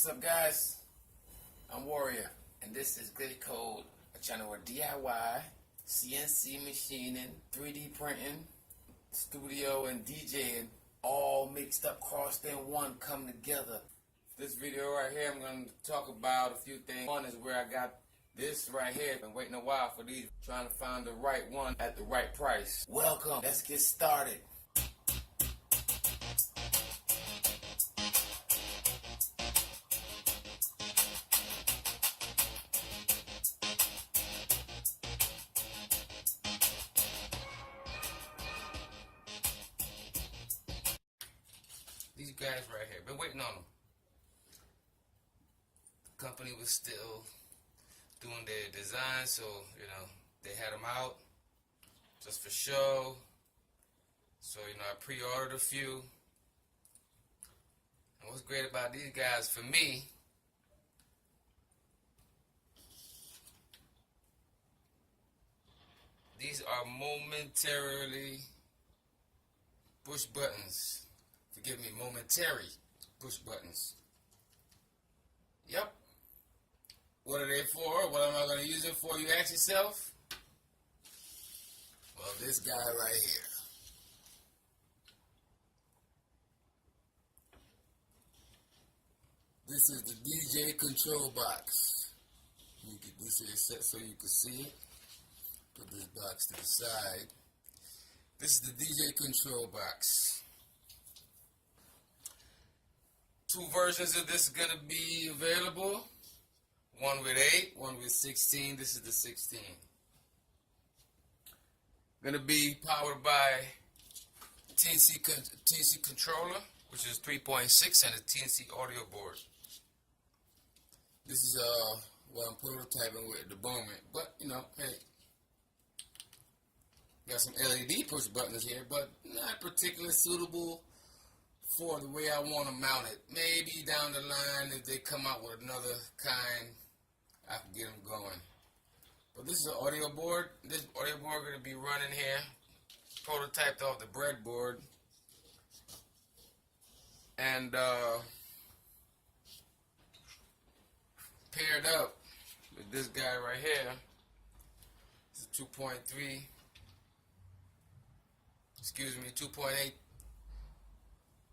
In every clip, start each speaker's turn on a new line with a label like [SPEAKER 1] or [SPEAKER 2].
[SPEAKER 1] What's up, guys? I'm Warrior, and this is glitchKode, a channel where DIY, CNC machining, 3D printing, studio, and DJing all mixed up, crossed in one, come together. This video right here, I'm going to talk about a few things. One is where I got this right here. Been waiting a while for these, trying to find the right one at the right price. Welcome. Let's get started. These guys right here, been waiting on them. The company was still doing their design, so they had them out just for show. So I pre-ordered a few. And what's great about these guys for me, these are momentarily push buttons. Forgive me, momentary push buttons. Yep. What are they for? What am I going to use it for, you ask yourself? Well, this guy right here. This is the DJ control box. Let me get this here set so you can see it. Put this box to the side. This is the DJ control box. Two versions of this are going to be available. One with 8, one with 16. This is the 16. Going to be powered by TNC controller, which is 3.6, and a TNC audio board. This is what I'm prototyping with at the moment. But, hey, got some LED push buttons here, but not particularly suitable for the way I want to mount it. Maybe down the line, if they come out with another kind, I can get them going. But this is an audio board. This audio board going to be running here, prototyped off the breadboard, and paired up with this guy right here. This is 2.8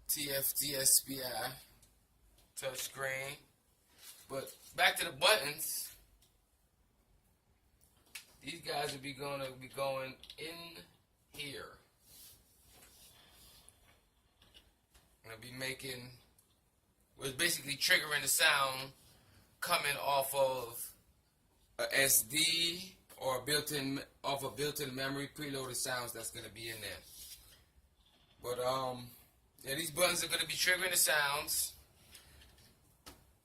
[SPEAKER 1] TFT SPI touchscreen. But back to the buttons. These guys will be going in here. I'm going to be making, well, it's basically triggering the sound coming off of a SD or off a built-in memory, preloaded sounds that's going to be in there. But yeah, these buttons are going to be triggering the sounds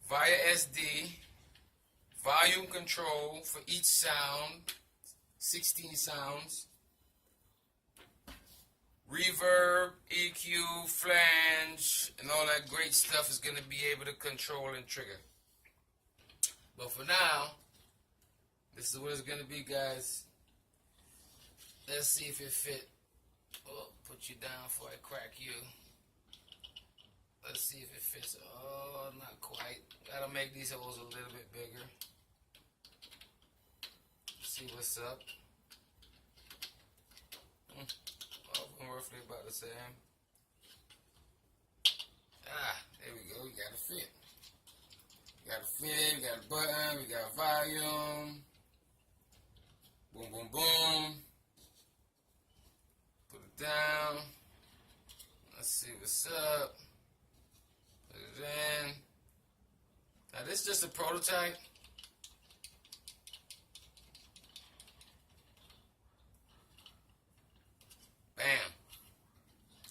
[SPEAKER 1] via SD, volume control for each sound, 16 sounds, reverb, EQ, flange, and all that great stuff is going to be able to control and trigger. But for now, this is what it's going to be, guys. Let's see if it fit. Oh, put you down before I crack you. Let's see if it fits. Oh, not quite. Gotta make these holes a little bit bigger. See what's up. Roughly about the same. There we go. We got a fit. We got a fit. We got a button. We got volume. Boom, boom, boom. Put it down. Let's see what's up. Put it in. Now this is just a prototype. Bam.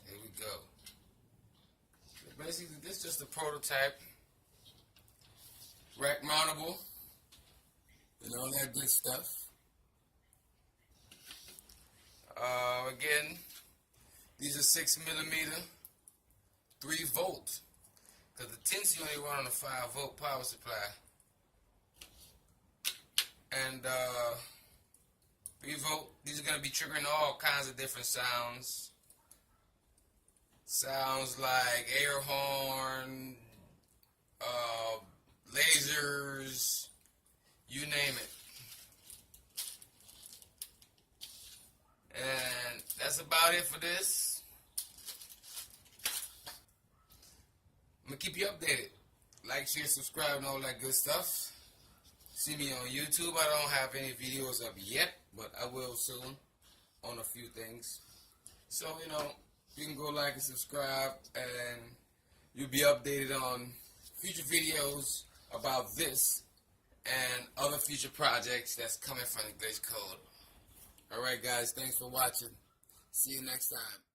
[SPEAKER 1] Here we go. So basically this is just a prototype. Rack mountable. And all that good stuff. Again, these are 6mm, 3 volt. Because the TNC only run on a 5 volt power supply. And 3 volt, these are going to be triggering all kinds of different sounds. Sounds like air horn, about it for this. I'm going to keep you updated. Like, share, subscribe, and all that good stuff. See me on YouTube. I don't have any videos up yet, but I will soon on a few things. So, you can go like and subscribe, and you'll be updated on future videos about this and other future projects that's coming from the glitchKode. Alright guys, thanks for watching. See you next time.